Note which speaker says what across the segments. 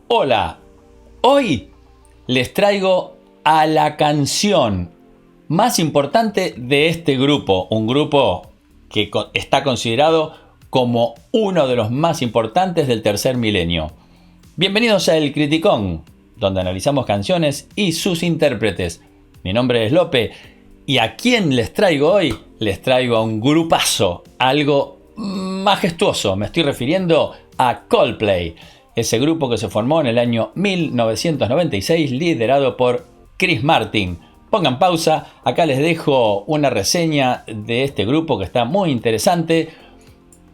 Speaker 1: Hola, hoy les traigo a la canción más importante de este grupo, un grupo que está considerado como uno de los más importantes del tercer milenio. Bienvenidos a El Criticón, donde analizamos canciones y sus intérpretes. Mi nombre es Lope y ¿a quién les traigo hoy? Les traigo a un grupazo, algo majestuoso. Me estoy refiriendo a Coldplay, ese grupo que se formó en el año 1996 liderado por Chris Martin. Pongan pausa, acá les dejo una reseña de este grupo que está muy interesante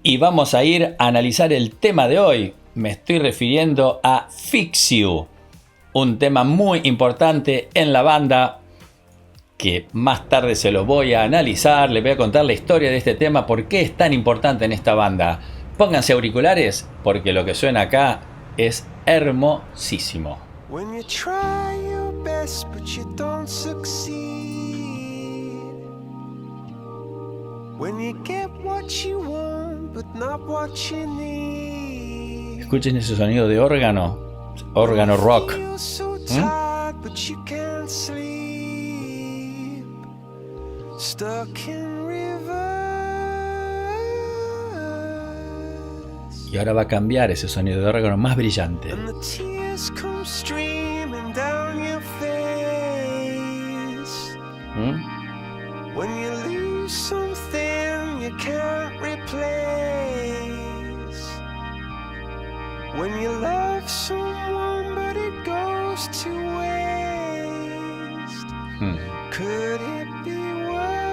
Speaker 1: y vamos a ir a analizar el tema de hoy. Me estoy refiriendo a Fix You, un tema muy importante en la banda que más tarde se los voy a analizar. Les voy a contar la historia de este tema, por qué es tan importante en esta banda. Pónganse auriculares porque lo que suena acá es hermosísimo.
Speaker 2: When you try your best but you don't succeed, when you get what you want but not what you need,
Speaker 1: escuchen ese sonido de órgano rock.
Speaker 2: feel so tired but you can't sleep, stuck in reverse,
Speaker 1: Y ahora va a cambiar ese sonido de órgano más brillante.
Speaker 2: and the tears come streaming down your face. When you lose something you can't replace, when you love someone but it goes to waste, could it be worse?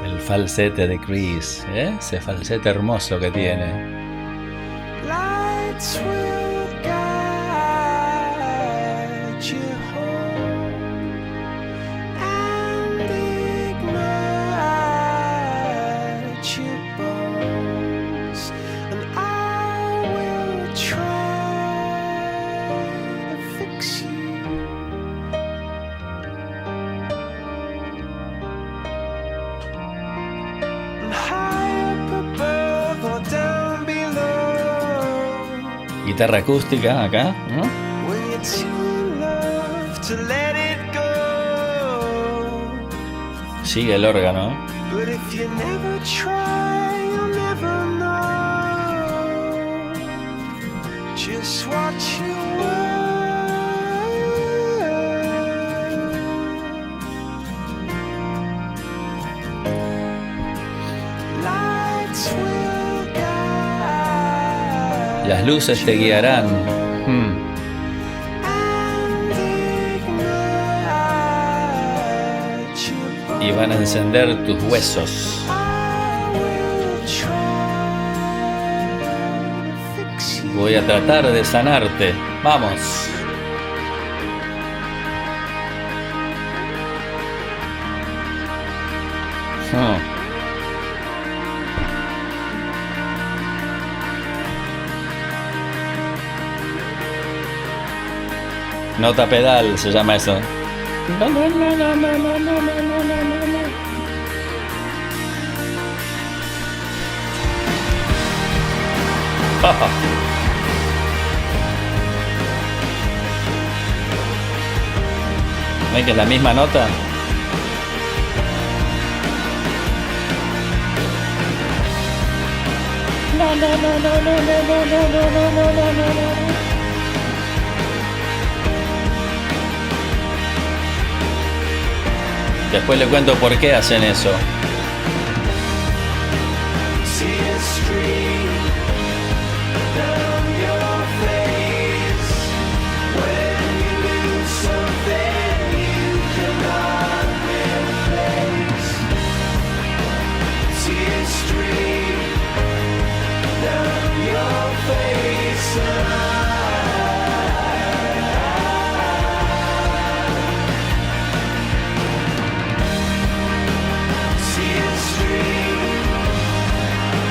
Speaker 1: El falsete de Chris, ese falsete hermoso que tiene.
Speaker 2: Lights will guide you home and ignite your bones, and I will try to fix you. And high up above or down below,
Speaker 1: Guitarra acústica acá, ¿no?
Speaker 2: when you're too in love to let it go.
Speaker 1: Sigue el órgano.
Speaker 2: But if you never try, you'll never know just what you were. Lights will guide
Speaker 1: Las luces te guiarán.
Speaker 2: and ignite your
Speaker 1: Y van a encender tus huesos.
Speaker 2: I will try to fix you.
Speaker 1: Voy a tratar de sanarte. Vamos. Nota pedal se llama eso. ¿Ven que es la misma nota? Después le cuento por qué hacen eso.
Speaker 2: Tears stream down your face when you lose something you cannot replace. Tears stream down your face. Tears stream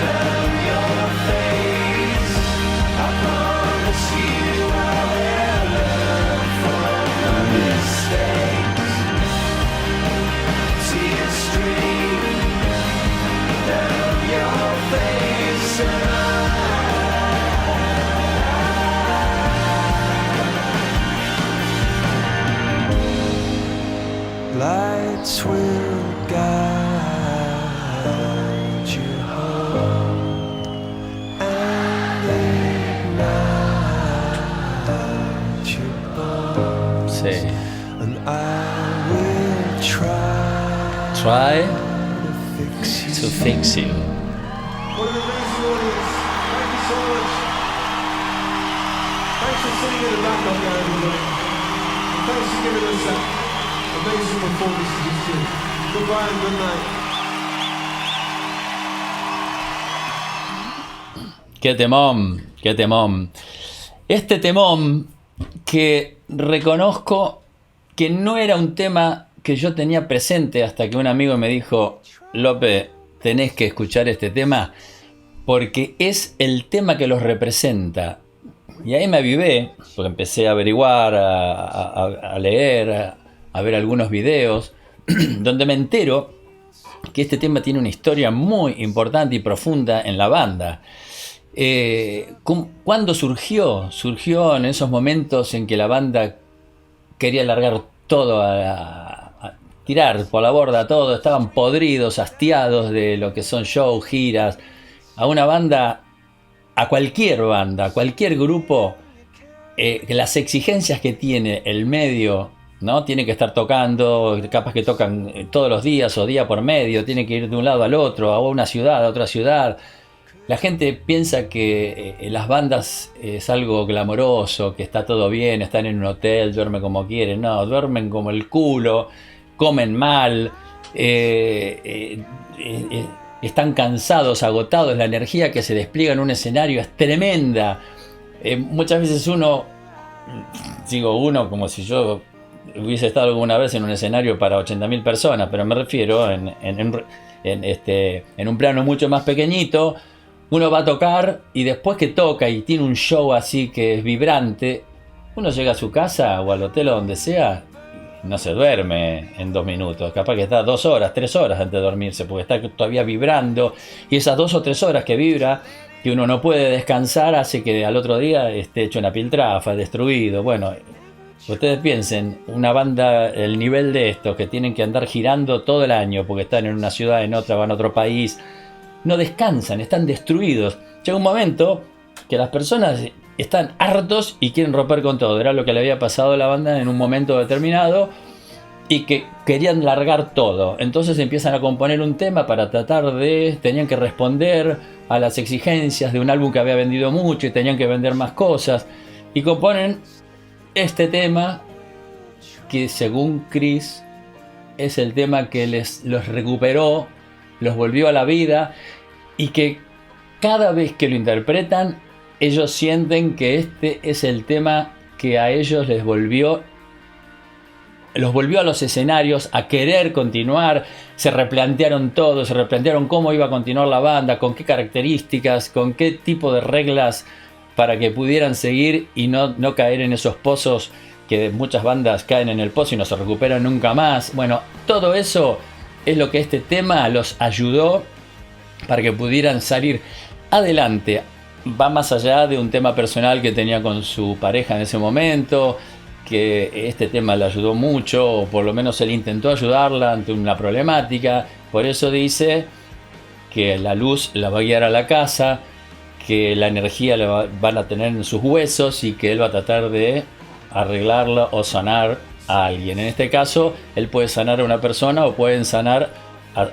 Speaker 2: down your face. I promise you I'll learn from my mistakes. Tears stream down your face. I will
Speaker 1: Try
Speaker 2: fix
Speaker 1: to
Speaker 2: you.
Speaker 1: fix you.
Speaker 3: What an amazing audience. Thank you so much. Thanks for sitting in the back up there, everybody. And thanks for giving us that amazing performance to this tune. Goodbye and good night.
Speaker 1: Qué temón, qué temón. Este temón que reconozco que no era un tema que yo tenía presente hasta que un amigo me dijo: Lope, tenés que escuchar este tema porque es el tema que los representa. Y ahí me avivé, porque empecé a averiguar, a leer, a ver algunos videos, donde me entero que este tema tiene una historia muy importante y profunda en la banda. ¿Cuándo surgió? Surgió en esos momentos en que la banda quería largar todo a tirar por la borda todo, estaban podridos, hastiados de lo que son shows, giras. A una banda, a cualquier grupo, las exigencias que tiene el medio, ¿no? Tiene que estar tocando, capaz que tocan todos los días o día por medio, tiene que ir de un lado al otro, a una ciudad, a otra ciudad. La gente piensa que las bandas es algo glamoroso, que está todo bien, están en un hotel, duermen como quieren. No, duermen como el culo, comen mal, están cansados, agotados. La energía que se despliega en un escenario es tremenda. Muchas veces uno como si yo hubiese estado alguna vez en un escenario para 80.000 personas, pero me refiero en un plano mucho más pequeñito. Uno va a tocar y después que toca y tiene un show así que es vibrante, uno llega a su casa o al hotel o donde sea, no se duerme en 2 minutos, capaz que está 2 horas, 3 horas antes de dormirse, porque está todavía vibrando, y esas 2 o 3 horas que vibra, que uno no puede descansar, hace que al otro día esté hecho una piltrafa, destruido. Bueno, ustedes piensen, una banda, el nivel de estos que tienen que andar girando todo el año, porque están en una ciudad, en otra, van a otro país, no descansan, están destruidos. Llega un momento que las personas están hartos y quieren romper con todo. Era lo que le había pasado a la banda en un momento determinado y que querían largar todo. Entonces empiezan a componer un tema para tratar de... Tenían que responder a las exigencias de un álbum que había vendido mucho y tenían que vender más cosas. Y componen este tema que, según Chris, es el tema que los recuperó, los volvió a la vida, y que cada vez que lo interpretan ellos sienten que este es el tema que a ellos los volvió a los escenarios, a querer continuar. Se replantearon todo, se replantearon cómo iba a continuar la banda, con qué características, con qué tipo de reglas para que pudieran seguir y no caer en esos pozos que muchas bandas caen en el pozo y no se recuperan nunca más. Bueno, todo eso es lo que este tema los ayudó para que pudieran salir adelante. Va más allá de un tema personal que tenía con su pareja en ese momento, que este tema le ayudó mucho, o por lo menos él intentó ayudarla ante una problemática. Por eso dice que la luz la va a guiar a la casa, que la energía la van a tener en sus huesos y que él va a tratar de arreglarla o sanar a alguien. En este caso, él puede sanar a una persona o pueden sanar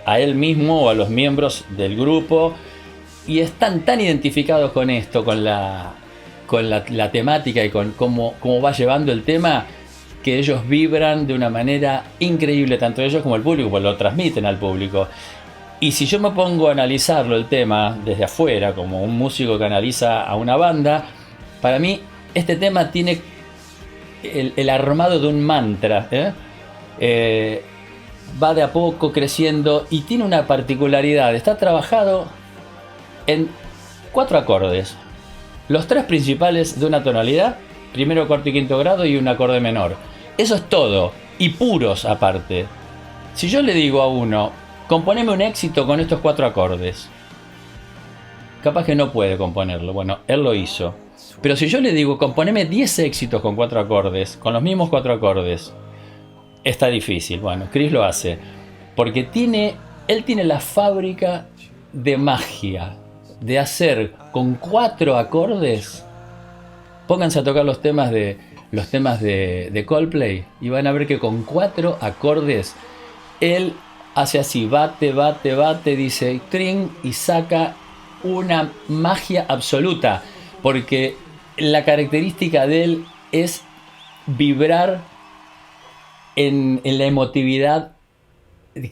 Speaker 1: a él mismo o a los miembros del grupo, y están tan identificados con esto, con la temática y con cómo va llevando el tema, que ellos vibran de una manera increíble, tanto ellos como el público, pues lo transmiten al público. Y si yo me pongo a analizarlo el tema desde afuera, como un músico que analiza a una banda, para mí este tema tiene el armado de un mantra, va de a poco creciendo y tiene una particularidad. Está trabajado en 4 acordes, los 3 principales de una tonalidad, primero, cuarto y quinto grado, y un acorde menor. Eso es todo, y puros aparte. Si yo le digo a uno, componeme un éxito con estos 4 acordes, capaz que no puede componerlo. Bueno, él lo hizo. Pero si yo le digo, componeme 10 éxitos con 4 acordes, con los mismos 4 acordes, está difícil. Bueno, Chris lo hace, porque él tiene la fábrica de magia, de hacer con 4 acordes. Pónganse a tocar los temas de los temas de Coldplay y van a ver que con 4 acordes él hace así, bate, bate, bate, dice tring y saca una magia absoluta, porque la característica de él es vibrar en la emotividad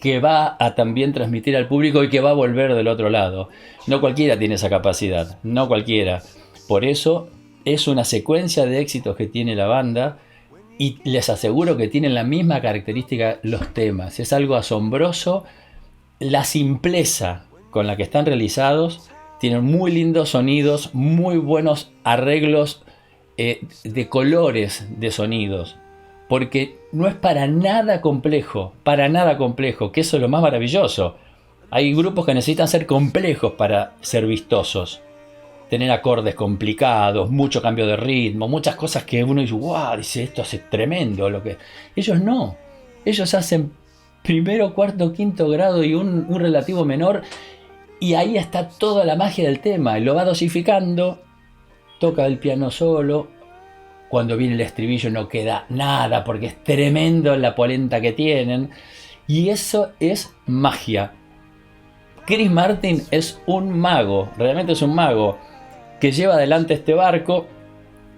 Speaker 1: que va a también transmitir al público y que va a volver del otro lado. No cualquiera tiene esa capacidad, no cualquiera. Por eso es una secuencia de éxitos que tiene la banda y les aseguro que tienen la misma característica los temas. Es algo asombroso la simpleza con la que están realizados. Tienen muy lindos sonidos, muy buenos arreglos de colores de sonidos. Porque no es para nada complejo, que eso es lo más maravilloso. Hay grupos que necesitan ser complejos para ser vistosos. Tener acordes complicados, mucho cambio de ritmo, muchas cosas que uno dice, wow, dice, esto es tremendo. Ellos no. Ellos hacen primero, cuarto, quinto grado y un relativo menor. Y ahí está toda la magia del tema. Y lo va dosificando, toca el piano solo. Cuando viene el estribillo no queda nada porque es tremendo la polenta que tienen. Y eso es magia. Chris Martin es un mago, realmente es un mago, que lleva adelante este barco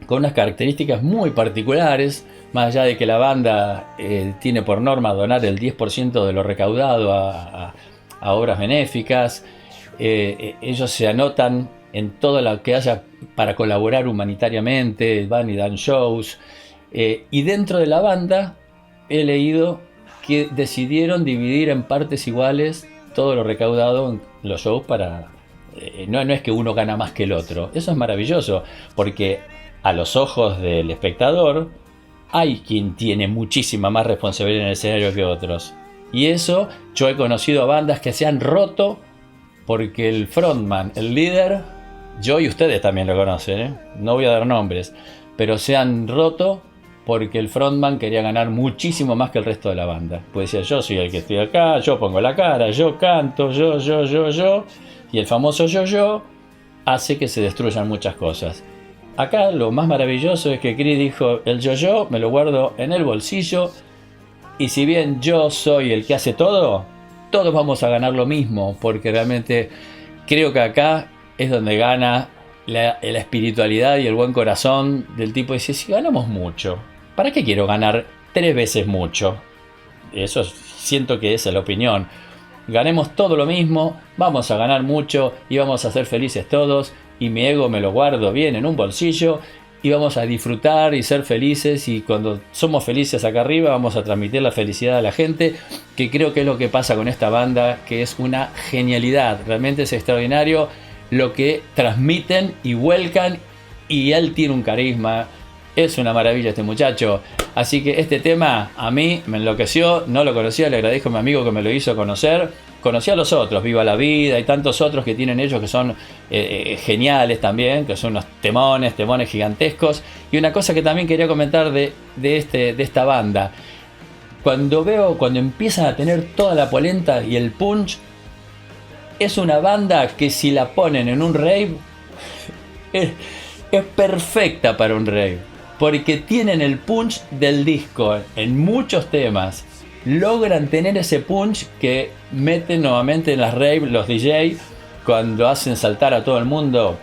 Speaker 1: con unas características muy particulares, más allá de que la banda tiene por norma donar el 10% de lo recaudado a obras benéficas. Ellos se anotan en todo lo que haya para colaborar humanitariamente, van y dan shows. Y dentro de la banda he leído que decidieron dividir en partes iguales todo lo recaudado en los shows para... no es que uno gana más que el otro. Eso es maravilloso, porque a los ojos del espectador hay quien tiene muchísima más responsabilidad en el escenario que otros. Y eso, yo he conocido a bandas que se han roto porque el frontman, el líder, yo y ustedes también lo conocen, no voy a dar nombres, pero se han roto porque el frontman quería ganar muchísimo más que el resto de la banda. Pues decía, yo soy el que estoy acá, yo pongo la cara, yo canto, yo, y el famoso yo hace que se destruyan muchas cosas. Acá lo más maravilloso es que Chris dijo, el yo me lo guardo en el bolsillo, y si bien yo soy el que hace todo, todos vamos a ganar lo mismo, porque realmente creo que acá es donde gana la espiritualidad y el buen corazón del tipo. Dice, si ganamos mucho, ¿para qué quiero ganar 3 veces mucho? Eso siento que esa es la opinión. Ganemos todo lo mismo, vamos a ganar mucho y vamos a ser felices todos, y mi ego me lo guardo bien en un bolsillo y vamos a disfrutar y ser felices, y cuando somos felices acá arriba vamos a transmitir la felicidad a la gente, que creo que es lo que pasa con esta banda, que es una genialidad. Realmente es extraordinario lo que transmiten y vuelcan, y él tiene un carisma. Es una maravilla este muchacho. Así que este tema a mí me enloqueció. No lo conocía, le agradezco a mi amigo que me lo hizo conocer. Conocí a los otros, Viva la Vida y tantos otros que tienen ellos que son geniales también, que son unos temones gigantescos. Y una cosa que también quería comentar de esta banda. Cuando empiezan a tener toda la polenta y el punch, es una banda que si la ponen en un rave, es perfecta para un rave. Porque tienen el punch del disco en muchos temas. Logran tener ese punch que meten nuevamente en las rave los DJ cuando hacen saltar a todo el mundo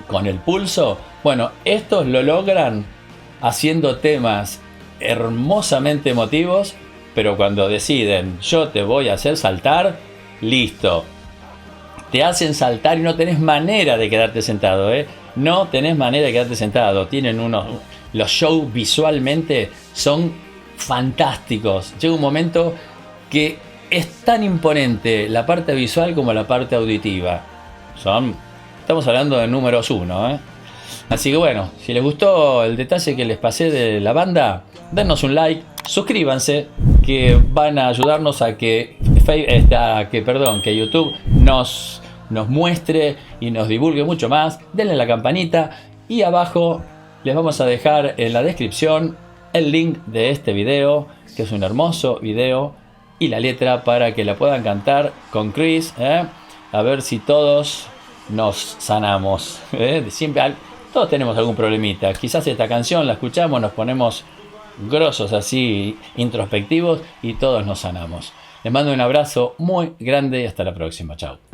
Speaker 1: con el pulso. Bueno, estos lo logran haciendo temas hermosamente emotivos, pero cuando deciden, yo te voy a hacer saltar, listo. Te hacen saltar y no tenés manera de quedarte sentado, No tenés manera de quedarte sentado. Tienen los shows visualmente son fantásticos. Llega un momento que es tan imponente la parte visual como la parte auditiva. Estamos hablando de números 1, Así que bueno, si les gustó el detalle que les pasé de la banda, dennos un like, suscríbanse, que van a ayudarnos a que YouTube nos muestre y nos divulgue mucho más. Denle la campanita y abajo les vamos a dejar en la descripción el link de este video, que es un hermoso video, y la letra para que la puedan cantar con Chris, a ver si todos nos sanamos, Siempre Todos tenemos algún problemita. Quizás esta canción la escuchamos, nos ponemos grosos así, introspectivos, y todos nos sanamos. Les mando un abrazo muy grande y hasta la próxima. Chao.